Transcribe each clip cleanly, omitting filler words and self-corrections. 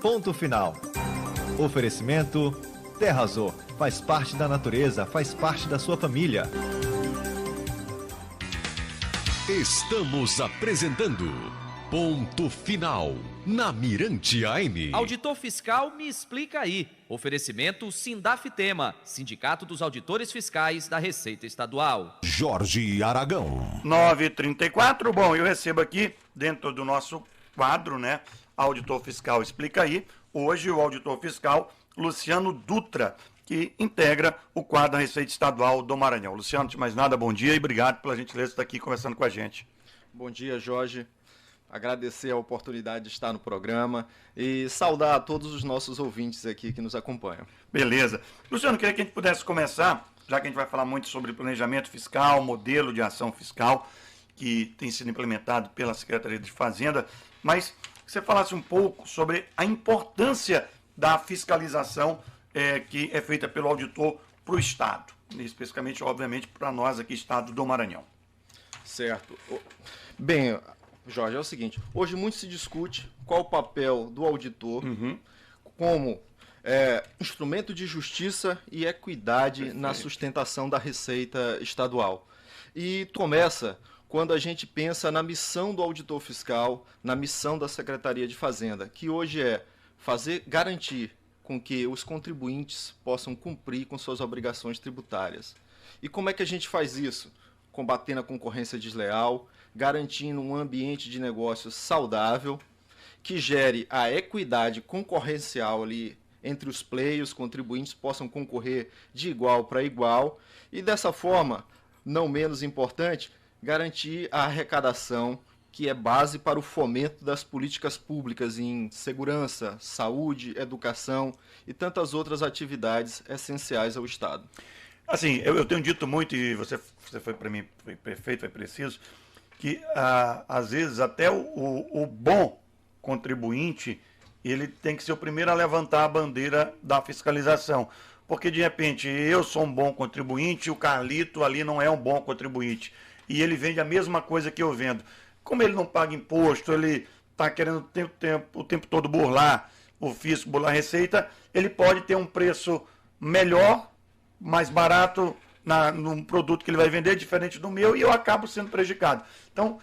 Ponto final. Oferecimento Terrazor. Faz parte da natureza, faz parte da sua família. Estamos apresentando Ponto Final, na Mirante AM. Auditor Fiscal, me explica aí. Oferecimento Sindafitema, Sindicato dos Auditores Fiscais da Receita Estadual. Jorge Aragão. 9h34, bom, eu recebo aqui, dentro do nosso quadro, né, Auditor Fiscal Explica Aí, hoje o Auditor Fiscal Luciano Dutra, que integra o quadro da Receita Estadual do Maranhão. Luciano, de mais nada, bom dia e obrigado pela gentileza de estar aqui conversando com a gente. Bom dia, Jorge. Agradecer a oportunidade de estar no programa e saudar a todos os nossos ouvintes aqui que nos acompanham. Beleza. Luciano, queria que a gente pudesse começar, já que a gente vai falar muito sobre planejamento fiscal, modelo de ação fiscal, que tem sido implementado pela Secretaria de Fazenda, mas que você falasse um pouco sobre a importância da fiscalização que é feita pelo auditor para o Estado, especificamente, obviamente, para nós aqui, Estado do Maranhão. Certo. Bem, Jorge, é o seguinte, hoje muito se discute qual o papel do auditor como instrumento de justiça e equidade na sustentação da Receita Estadual. E começa quando a gente pensa na missão do auditor fiscal, na missão da Secretaria de Fazenda, que hoje é garantir com que os contribuintes possam cumprir com suas obrigações tributárias. E como é que a gente faz isso? Combatendo a concorrência desleal, garantindo um ambiente de negócios saudável, que gere a equidade concorrencial ali entre os players, os contribuintes possam concorrer de igual para igual, e dessa forma, não menos importante, garantir a arrecadação, que é base para o fomento das políticas públicas em segurança, saúde, educação e tantas outras atividades essenciais ao Estado. Assim, eu tenho dito muito, e você foi para mim, foi perfeito, foi preciso, que às vezes até o bom contribuinte, ele tem que ser o primeiro a levantar a bandeira da fiscalização. Porque, de repente, eu sou um bom contribuinte, o Carlito ali não é um bom contribuinte. E ele vende a mesma coisa que eu vendo. Como ele não paga imposto, ele está querendo o tempo todo burlar o fisco, burlar a receita, ele pode ter um preço melhor, mais barato num produto que ele vai vender, diferente do meu, e eu acabo sendo prejudicado. Então,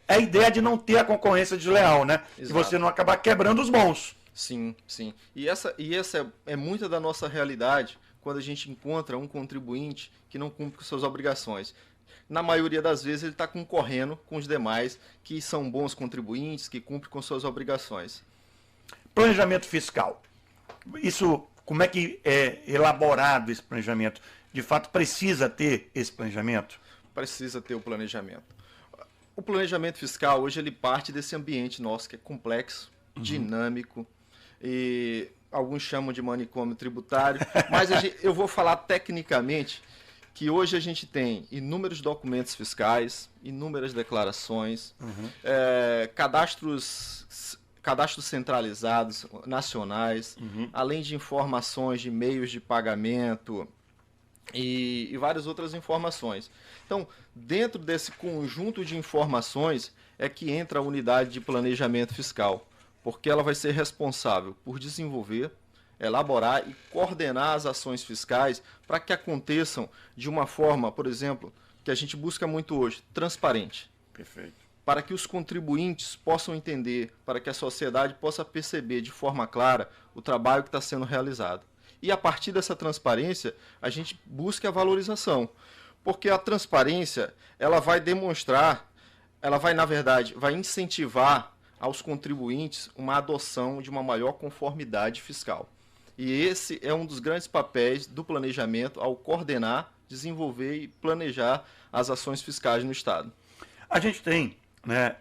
é a ideia de não ter a concorrência desleal, né? E você não acabar quebrando os bons. Sim, sim. E essa é muita da nossa realidade quando a gente encontra um contribuinte que não cumpre com suas obrigações. Na maioria das vezes ele está concorrendo com os demais que são bons contribuintes, que cumprem com suas obrigações. Planejamento fiscal. Isso, como é que é elaborado esse planejamento? De fato, precisa ter esse planejamento? Precisa ter o planejamento. O planejamento fiscal, hoje, ele parte desse ambiente nosso que é complexo, dinâmico, e alguns chamam de manicômio tributário, mas eu vou falar tecnicamente que hoje a gente tem inúmeros documentos fiscais, inúmeras declarações, cadastros centralizados, nacionais, além de informações de meios de pagamento e várias outras informações. Então, dentro desse conjunto de informações é que entra a unidade de planejamento fiscal, porque ela vai ser responsável por desenvolver, elaborar e coordenar as ações fiscais para que aconteçam de uma forma, por exemplo, que a gente busca muito hoje, transparente. Perfeito. Para que os contribuintes possam entender, para que a sociedade possa perceber de forma clara o trabalho que está sendo realizado. E a partir dessa transparência, a gente busca a valorização. Porque a transparência, ela vai demonstrar, vai incentivar aos contribuintes uma adoção de uma maior conformidade fiscal. E esse é um dos grandes papéis do planejamento ao coordenar, desenvolver e planejar as ações fiscais no Estado. A gente tem, né,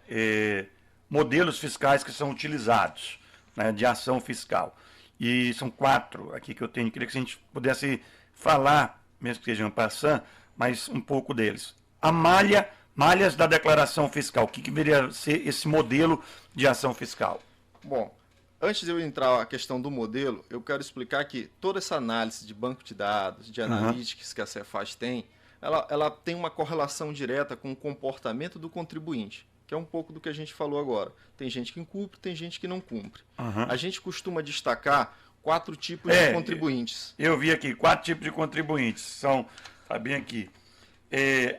modelos fiscais que são utilizados, né, de ação fiscal. E são 4 aqui que eu tenho. Queria que a gente pudesse falar, mesmo que sejam passando, mas um pouco deles. A malhas da declaração fiscal. O que deveria ser esse modelo de ação fiscal? Bom, antes de eu entrar na questão do modelo, eu quero explicar que toda essa análise de banco de dados, de analytics que a Cefaz tem, ela tem uma correlação direta com o comportamento do contribuinte. que é um pouco do que a gente falou agora. Tem gente que cumpre, tem gente que não cumpre. A gente costuma destacar 4 tipos de contribuintes. Eu vi aqui 4 tipos de contribuintes. São, tá bem aqui,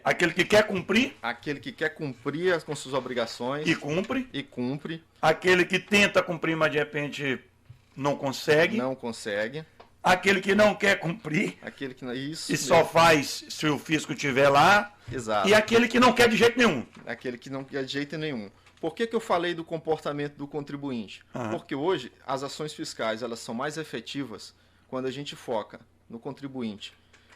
aquele que quer cumprir. Aquele que quer cumprir com suas obrigações. E cumpre. E cumpre. Aquele que tenta cumprir, mas de repente não consegue. Não consegue. Aquele que não quer cumprir. Aquele que isso e mesmo. Só faz se o fisco estiver lá. Exato. E aquele que não quer de jeito nenhum. Aquele que não quer de jeito nenhum. Por que eu falei do comportamento do contribuinte? Porque hoje as ações fiscais elas são mais efetivas quando a gente foca no contribuinte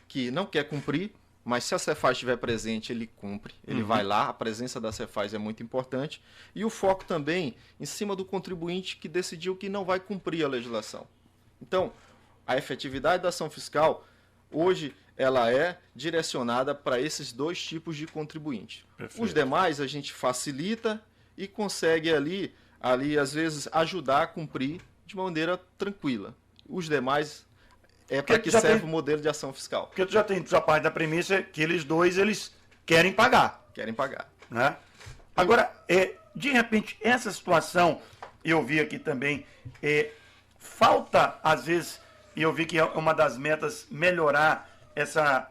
que não quer cumprir, mas se a Cefaz estiver presente, ele cumpre, ele vai lá, a presença da Cefaz é muito importante. E o foco também em cima do contribuinte que decidiu que não vai cumprir a legislação. Então, a efetividade da ação fiscal, hoje, ela é direcionada para esses 2 tipos de contribuinte. Perfeito. Os demais a gente facilita e consegue ali, às vezes, ajudar a cumprir de maneira tranquila. Os demais é para que serve o modelo de ação fiscal. Porque tu já tem a parte da premissa que eles dois, eles querem pagar. Querem pagar. Né? Agora, de repente, essa situação, eu vi aqui também, falta, às vezes, e eu vi que é uma das metas melhorar essa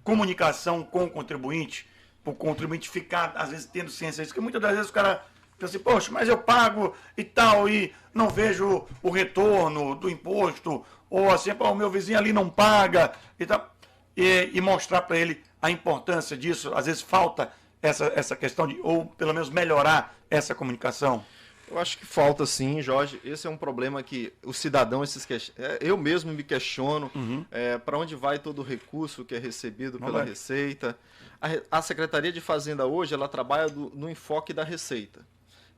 comunicação com o contribuinte, para o contribuinte ficar, às vezes, tendo ciência disso, porque muitas das vezes o cara pensa assim, poxa, mas eu pago e tal, e não vejo o retorno do imposto, ou assim, o meu vizinho ali não paga, e tal, e mostrar para ele a importância disso. Às vezes falta essa questão de, ou pelo menos melhorar essa comunicação. Eu acho que falta sim, Jorge. Esse é um problema que o cidadão, eu mesmo me questiono, para onde vai todo o recurso que é recebido pela Receita. A Secretaria de Fazenda hoje, ela trabalha no enfoque da Receita.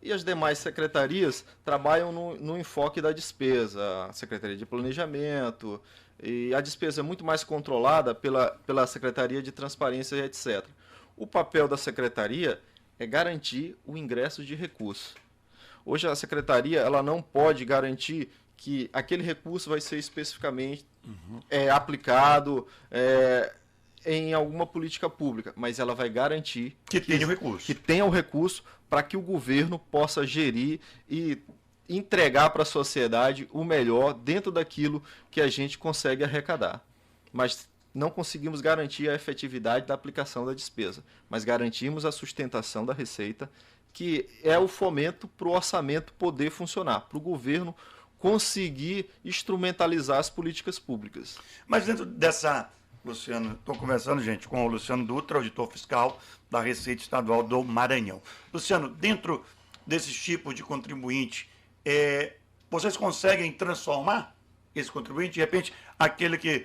E as demais secretarias trabalham no enfoque da despesa, a Secretaria de Planejamento, e a despesa é muito mais controlada pela Secretaria de Transparência e etc. O papel da Secretaria é garantir o ingresso de recursos. Hoje a Secretaria ela não pode garantir que aquele recurso vai ser especificamente aplicado em alguma política pública, mas ela vai garantir que tenha o recurso. Que tenha o recurso para que o governo possa gerir e entregar para a sociedade o melhor dentro daquilo que a gente consegue arrecadar. Mas não conseguimos garantir a efetividade da aplicação da despesa, mas garantimos a sustentação da receita, que é o fomento para o orçamento poder funcionar, para o governo conseguir instrumentalizar as políticas públicas. Mas dentro dessa, Luciano, estou conversando, gente, com o Luciano Dutra, auditor fiscal da Receita Estadual do Maranhão. Luciano, dentro desses tipos de contribuinte, vocês conseguem transformar esse contribuinte? De repente, aquele que,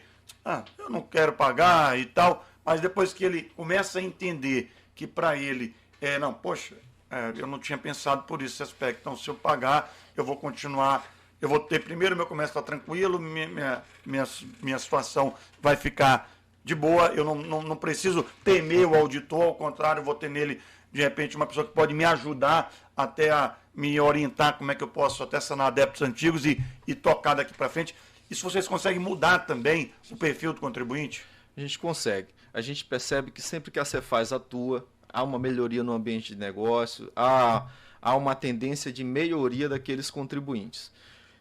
eu não quero pagar e tal, mas depois que ele começa a entender que para ele, eu não tinha pensado por esse aspecto, então se eu pagar, eu vou continuar, eu vou ter, primeiro meu comércio está tranquilo, minha situação vai ficar de boa, eu não preciso temer o auditor, ao contrário, eu vou ter nele, de repente, uma pessoa que pode me ajudar até a me orientar como é que eu posso até sanar adeptos antigos e tocar daqui para frente. Isso vocês conseguem mudar também o perfil do contribuinte? A gente consegue. A gente percebe que sempre que a Cefaz atua, há uma melhoria no ambiente de negócio, há uma tendência de melhoria daqueles contribuintes.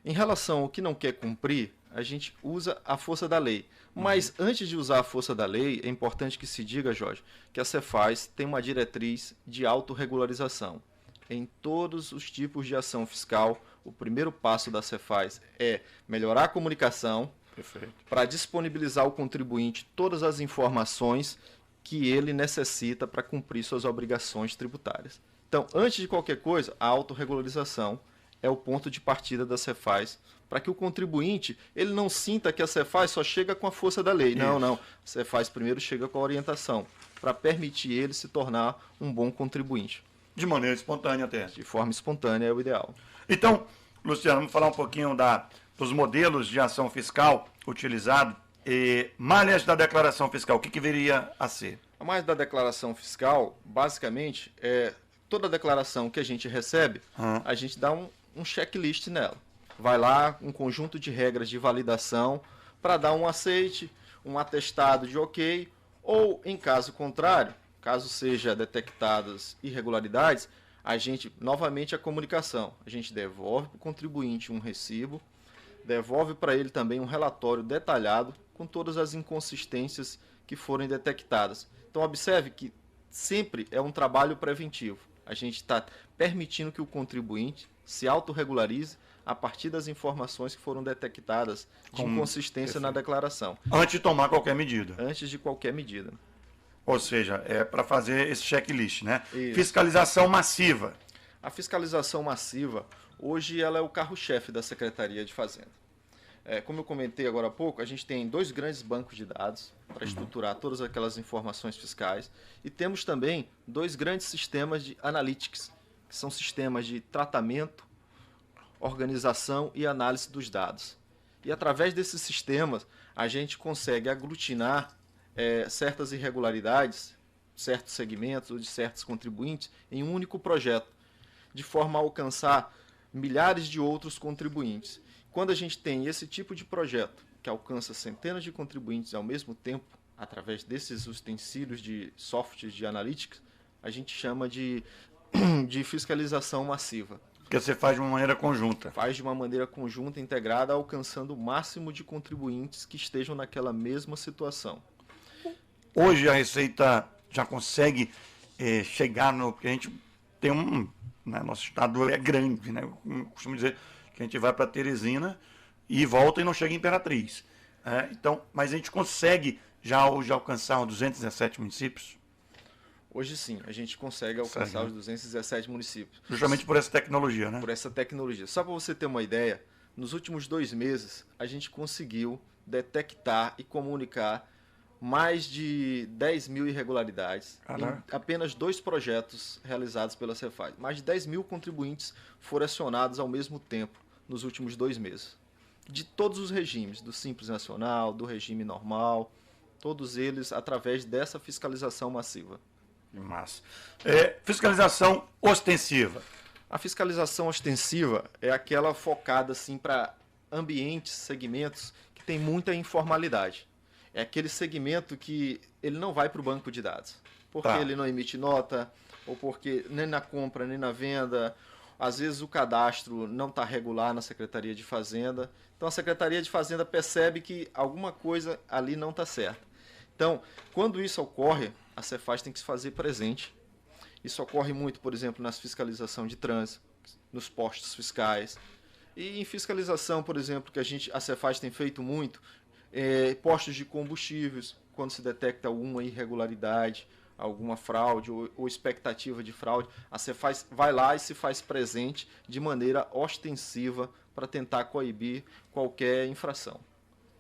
Em relação ao que não quer cumprir, a gente usa a força da lei. Mas antes de usar a força da lei, é importante que se diga, Jorge, que a Cefaz tem uma diretriz de autorregularização. Em todos os tipos de ação fiscal, o primeiro passo da Cefaz é melhorar a comunicação para disponibilizar ao contribuinte todas as informações que ele necessita para cumprir suas obrigações tributárias. Então, antes de qualquer coisa, a autorregularização é o ponto de partida da Cefaz, para que o contribuinte ele não sinta que a Cefaz só chega com a força da lei. Isso. Não. A Cefaz primeiro chega com a orientação, para permitir ele se tornar um bom contribuinte. De maneira espontânea até. De forma espontânea é o ideal. Então, Luciano, vamos falar um pouquinho dos modelos de ação fiscal utilizados. Malhas da declaração fiscal, o que viria a ser? A malha da declaração fiscal, basicamente, toda declaração que a gente recebe, a gente dá um checklist nela. Vai lá, um conjunto de regras de validação para dar um aceite, um atestado de ok, ou, em caso contrário, caso seja detectadas irregularidades, a gente, novamente a comunicação, a gente devolve para o contribuinte um recibo, devolve para ele também um relatório detalhado com todas as inconsistências que forem detectadas. Então observe que sempre é um trabalho preventivo. A gente está permitindo que o contribuinte se autorregularize a partir das informações que foram detectadas de inconsistência na declaração. Antes de tomar qualquer medida. Antes de qualquer medida. Ou seja, é para fazer esse checklist, né? Isso. Fiscalização massiva. A fiscalização massiva, hoje, ela é o carro-chefe da Secretaria de Fazenda. Como eu comentei agora há pouco, a gente tem 2 grandes bancos de dados para estruturar todas aquelas informações fiscais e temos também 2 grandes sistemas de analytics, que são sistemas de tratamento, organização e análise dos dados. E através desses sistemas, a gente consegue aglutinar certas irregularidades, certos segmentos ou de certos contribuintes em um único projeto, de forma a alcançar milhares de outros contribuintes. Quando a gente tem esse tipo de projeto, que alcança centenas de contribuintes ao mesmo tempo, através desses utensílios de softwares de analytics, a gente chama de fiscalização massiva. Porque você faz de uma maneira conjunta. Faz de uma maneira conjunta, integrada, alcançando o máximo de contribuintes que estejam naquela mesma situação. Hoje a Receita já consegue chegar no... Porque a gente tem né, nosso estado é grande, né? Eu costumo dizer que a gente vai para Teresina e volta e não chega em Imperatriz. Então, mas a gente consegue já hoje alcançar os 217 municípios? Hoje sim, a gente consegue alcançar os 217 municípios. Justamente por essa tecnologia, né? Por essa tecnologia. Só para você ter uma ideia, nos últimos 2 meses, a gente conseguiu detectar e comunicar mais de 10 mil irregularidades em apenas 2 projetos realizados pela Cefaz. Mais de 10 mil contribuintes foram acionados ao mesmo tempo nos últimos 2 meses. De todos os regimes, do Simples Nacional, do regime normal, todos eles através dessa fiscalização massiva. Que massa. Fiscalização ostensiva. A fiscalização ostensiva é aquela focada assim, para ambientes, segmentos que tem muita informalidade. É aquele segmento que ele não vai para o banco de dados, porque ele não emite nota, ou porque nem na compra, nem na venda, às vezes o cadastro não está regular na Secretaria de Fazenda. Então a Secretaria de Fazenda percebe que alguma coisa ali não está certa. Então, quando isso ocorre, a Cefaz tem que se fazer presente. Isso ocorre muito, por exemplo, nas fiscalização de trânsito, nos postos fiscais. E em fiscalização, por exemplo, que a Cefaz tem feito muito, postos de combustíveis, quando se detecta alguma irregularidade, alguma fraude ou expectativa de fraude, a Cefaz vai lá e se faz presente de maneira ostensiva para tentar coibir qualquer infração.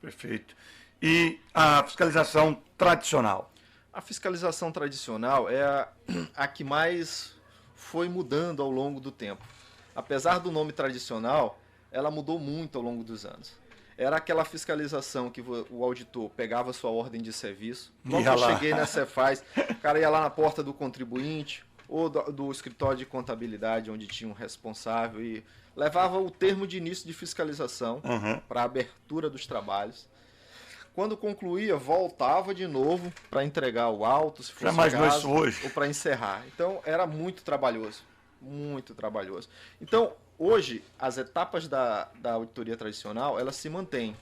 Perfeito. E a fiscalização tradicional? A fiscalização tradicional é a que mais foi mudando ao longo do tempo. Apesar do nome tradicional, ela mudou muito ao longo dos anos. Era aquela fiscalização que o auditor pegava sua ordem de serviço. Quando eu cheguei na Cefaz, o cara ia lá na porta do contribuinte ou do escritório de contabilidade, onde tinha um responsável, e levava o termo de início de fiscalização para a abertura dos trabalhos. Quando concluía, voltava de novo para entregar o auto, se fosse caso, ou para encerrar. Então, era muito trabalhoso. Muito trabalhoso. Então, hoje, as etapas da auditoria tradicional, elas se mantêm.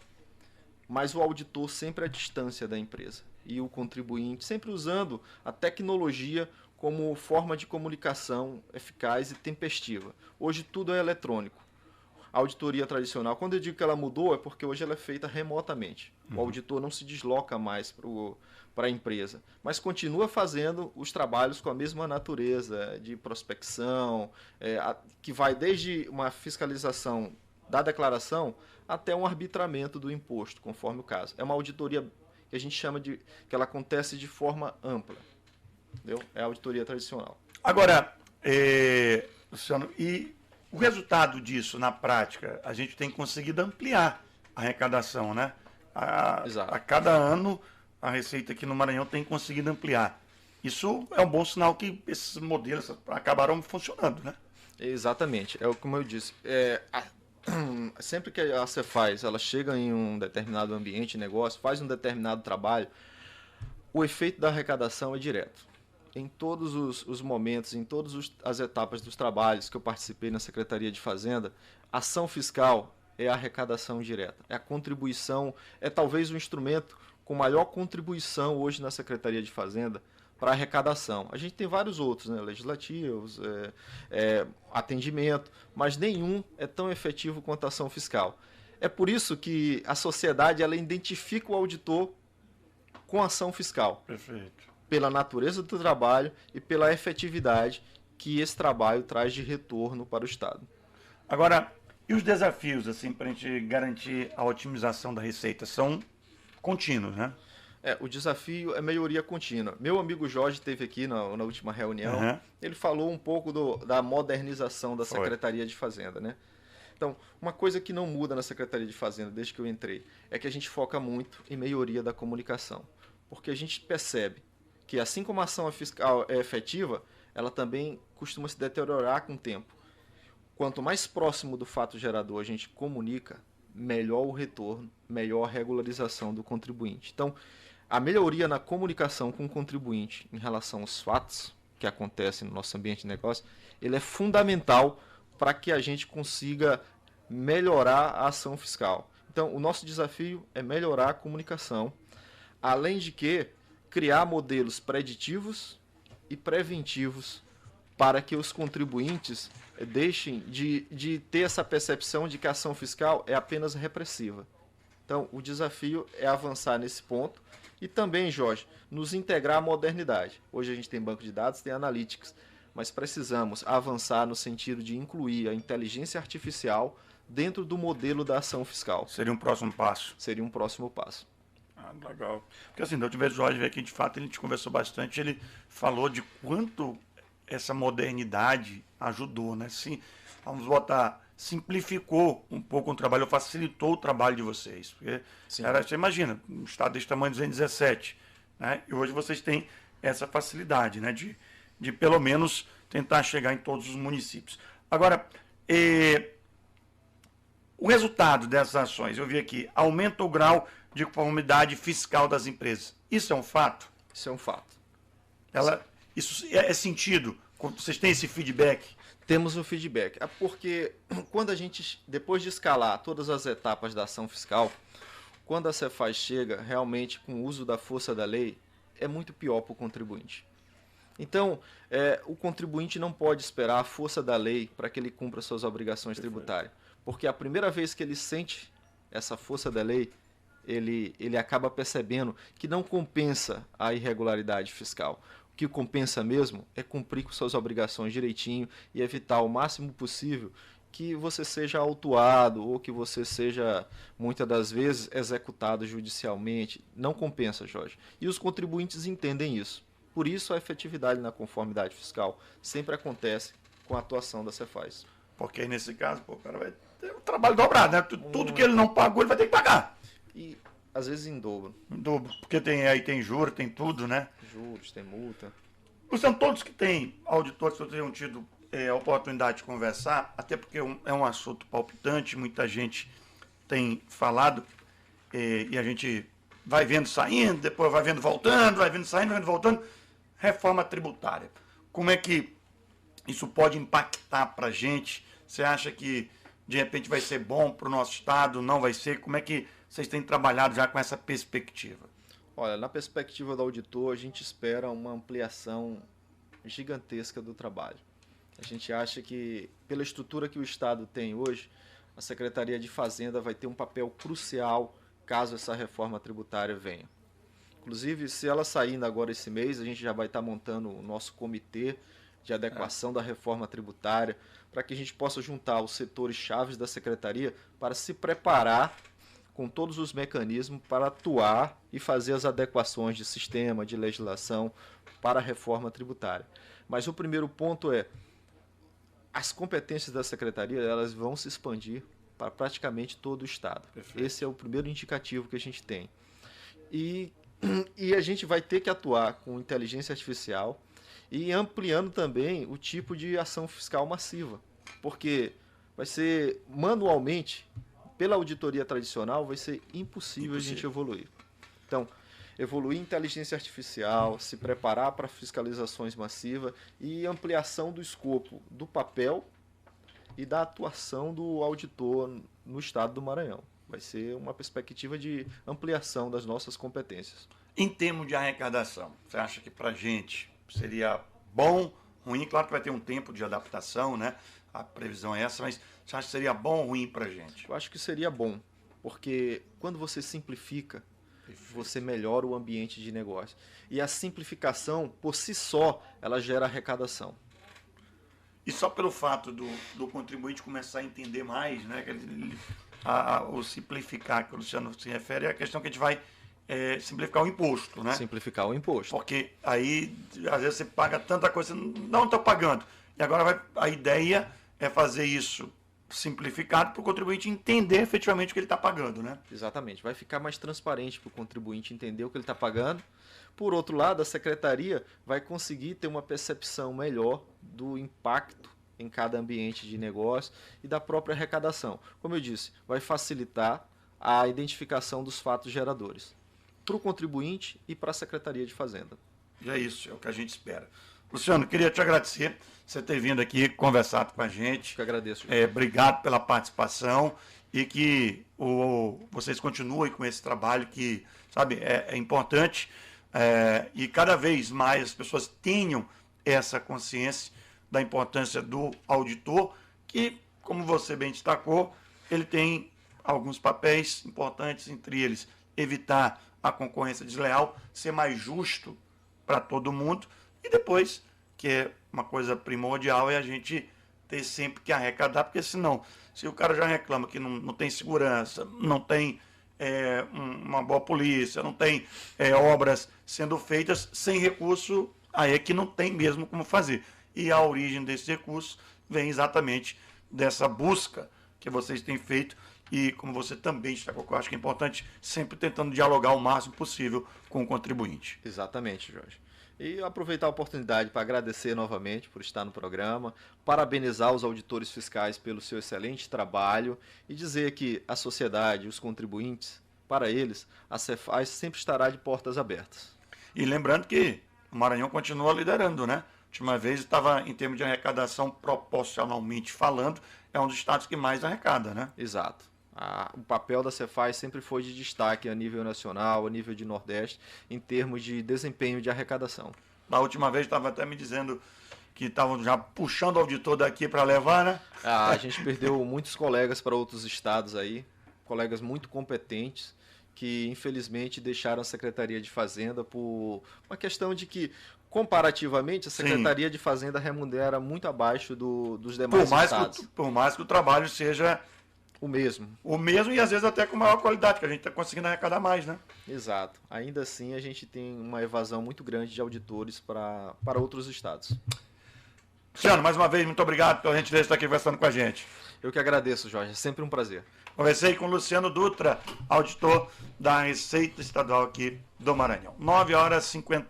Mas o auditor sempre à distância da empresa. E o contribuinte sempre usando a tecnologia como forma de comunicação eficaz e tempestiva. Hoje tudo é eletrônico. A auditoria tradicional, quando eu digo que ela mudou, é porque hoje ela é feita remotamente. O auditor não se desloca mais para a empresa, mas continua fazendo os trabalhos com a mesma natureza de prospecção, que vai desde uma fiscalização da declaração até um arbitramento do imposto, conforme o caso. É uma auditoria que a gente chama que ela acontece de forma ampla. Entendeu? É a auditoria tradicional. Agora, Luciano, e o resultado disso, na prática, a gente tem conseguido ampliar a arrecadação, né? A cada ano, a Receita aqui no Maranhão tem conseguido ampliar. Isso é um bom sinal que esses modelos acabaram funcionando, né? Exatamente. Como eu disse, sempre que a Cefaz ela chega em um determinado ambiente, negócio, faz um determinado trabalho, o efeito da arrecadação é direto. em todos os momentos, em todas as etapas dos trabalhos que eu participei na Secretaria de Fazenda, ação fiscal é a arrecadação direta, é a contribuição, é talvez o instrumento com maior contribuição hoje na Secretaria de Fazenda para arrecadação. A gente tem vários outros, né, legislativos, atendimento, mas nenhum é tão efetivo quanto a ação fiscal. É por isso que a sociedade ela identifica o auditor com a ação fiscal. Perfeito. Pela natureza do trabalho e pela efetividade que esse trabalho traz de retorno para o Estado. Agora, e os desafios, assim, para a gente garantir a otimização da receita? São contínuos, né? O desafio é melhoria contínua. Meu amigo Jorge esteve aqui na última reunião, ele falou um pouco da modernização da Secretaria de Fazenda, né? Então, uma coisa que não muda na Secretaria de Fazenda desde que eu entrei é que a gente foca muito em melhoria da comunicação. Porque a gente percebe que assim como a ação fiscal é efetiva, ela também costuma se deteriorar com o tempo. Quanto mais próximo do fato gerador a gente comunica, melhor o retorno, melhor a regularização do contribuinte. Então, a melhoria na comunicação com o contribuinte em relação aos fatos que acontecem no nosso ambiente de negócio, ele é fundamental para que a gente consiga melhorar a ação fiscal. Então, o nosso desafio é melhorar a comunicação, além de que criar modelos preditivos e preventivos para que os contribuintes deixem de ter essa percepção de que a ação fiscal é apenas repressiva. Então, o desafio é avançar nesse ponto e também, Jorge, nos integrar à modernidade. Hoje a gente tem banco de dados, tem analytics, mas precisamos avançar no sentido de incluir a inteligência artificial dentro do modelo da ação fiscal. Seria um próximo passo. Seria um próximo passo. Legal. Porque assim, da última vez o Jorge veio aqui, de fato, ele te conversou bastante, ele falou de quanto essa modernidade ajudou, né? Sim, vamos botar, simplificou um pouco o trabalho, facilitou o trabalho de vocês. Porque você imagina, um estado desse tamanho, 217, né? E hoje vocês têm essa facilidade, né? De pelo menos tentar chegar em todos os municípios. Agora, o resultado dessas ações, eu vi aqui, aumenta o grau de conformidade fiscal das empresas. Isso é um fato? Isso é um fato. Isso é sentido? Vocês têm esse feedback? Temos o feedback. Porque quando a gente, depois de escalar todas as etapas da ação fiscal, quando a Cefaz chega realmente com o uso da força da lei, é muito pior para o contribuinte. Então, o contribuinte não pode esperar a força da lei para que ele cumpra suas obrigações tributárias. Porque a primeira vez que ele sente essa força da lei, ele acaba percebendo que não compensa a irregularidade fiscal. O que compensa mesmo é cumprir com suas obrigações direitinho e evitar o máximo possível que você seja autuado ou que você seja, muitas das vezes, executado judicialmente. Não compensa, Jorge. E os contribuintes entendem isso. Por isso, a efetividade na conformidade fiscal sempre acontece com a atuação da Cefaz. Porque aí, nesse caso, o cara vai ter um trabalho dobrado, né? Tudo que ele não pagou, ele vai ter que pagar. E, às vezes, em dobro. Em dobro, porque tem juros, tem tudo, né? Juros, tem multa. São todos que têm auditores que tenham tido a oportunidade de conversar, até porque é um assunto palpitante, muita gente tem falado, e a gente vai vendo saindo, depois vai vendo voltando, vai vendo saindo, vai vendo voltando. Reforma tributária. Como é que isso pode impactar para a gente? Você acha que, de repente, vai ser bom para o nosso Estado? Não vai ser? Como é que vocês têm trabalhado já com essa perspectiva? Olha, na perspectiva do auditor, a gente espera uma ampliação gigantesca do trabalho. A gente acha que, pela estrutura que o Estado tem hoje, a Secretaria de Fazenda vai ter um papel crucial caso essa reforma tributária venha. Inclusive, se ela saindo agora esse mês, a gente já vai estar montando o nosso comitê de adequação da reforma tributária, para que a gente possa juntar os setores chaves da Secretaria para se preparar com todos os mecanismos para atuar e fazer as adequações de sistema, de legislação para a reforma tributária. Mas o primeiro ponto é, as competências da Secretaria elas vão se expandir para praticamente todo o Estado. Perfeito. Esse é o primeiro indicativo que a gente tem. E a gente vai ter que atuar com inteligência artificial e ampliando também o tipo de ação fiscal massiva, porque vai ser manualmente, pela auditoria tradicional, vai ser impossível a gente evoluir. Então, evoluir inteligência artificial, se preparar para fiscalizações massivas e ampliação do escopo do papel e da atuação do auditor no estado do Maranhão. Vai ser uma perspectiva de ampliação das nossas competências. Em termos de arrecadação, você acha que para a gente seria bom, ruim? Claro que vai ter um tempo de adaptação, né? A previsão é essa, mas você acha que seria bom ou ruim para a gente? Eu acho que seria bom, porque quando você simplifica, você melhora o ambiente de negócio. E a simplificação, por si só, ela gera arrecadação. E só pelo fato do contribuinte começar a entender mais, né? O simplificar que o Luciano se refere é a questão que a gente vai simplificar o imposto, né? Simplificar o imposto. Porque aí, às vezes, você paga tanta coisa, não estou pagando. E agora a ideia é fazer isso simplificado para o contribuinte entender efetivamente o que ele está pagando, né? Exatamente. Vai ficar mais transparente para o contribuinte entender o que ele está pagando. Por outro lado, a secretaria vai conseguir ter uma percepção melhor do impacto em cada ambiente de negócio e da própria arrecadação. Como eu disse, vai facilitar a identificação dos fatos geradores para o contribuinte e para a Secretaria de Fazenda. E é isso, é o que a gente espera. Luciano, queria te agradecer você ter vindo aqui conversado com a gente. Eu que agradeço. Obrigado pela participação e que vocês continuem com esse trabalho que, sabe, é importante e cada vez mais as pessoas tenham essa consciência da importância do auditor, que, como você bem destacou, ele tem alguns papéis importantes, entre eles evitar a concorrência desleal, ser mais justo para todo mundo e depois, que é uma coisa primordial, é a gente ter sempre que arrecadar, porque senão, se o cara já reclama que não tem segurança, não tem uma boa polícia, não tem obras sendo feitas sem recurso, aí é que não tem mesmo como fazer. E a origem desse recurso vem exatamente dessa busca que vocês têm feito e, como você também destacou, eu acho que é importante, sempre tentando dialogar o máximo possível com o contribuinte. Exatamente, Jorge. E aproveitar a oportunidade para agradecer novamente por estar no programa, parabenizar os auditores fiscais pelo seu excelente trabalho e dizer que a sociedade, os contribuintes, para eles, a Cefaz sempre estará de portas abertas. E lembrando que o Maranhão continua liderando, né? A última vez estava, em termos de arrecadação, proporcionalmente falando, é um dos estados que mais arrecada, né? Exato. O papel da Cefaz sempre foi de destaque a nível nacional, a nível de Nordeste, em termos de desempenho de arrecadação. Na última vez estava até me dizendo que estavam já puxando o auditor daqui para levar, né? A gente perdeu muitos colegas para outros estados aí, colegas muito competentes, que infelizmente deixaram a Secretaria de Fazenda por uma questão de que, comparativamente, a Secretaria de Fazenda remunera muito abaixo dos demais estados. Por mais que o trabalho seja o mesmo e às vezes até com maior qualidade, que a gente está conseguindo arrecadar mais, né? Exato. Ainda assim, a gente tem uma evasão muito grande de auditores para outros estados. Luciano, mais uma vez, muito obrigado pela gentileza de estar aqui conversando com a gente. Eu que agradeço, Jorge. É sempre um prazer. Conversei com o Luciano Dutra, auditor da Receita Estadual aqui do Maranhão. 9h50.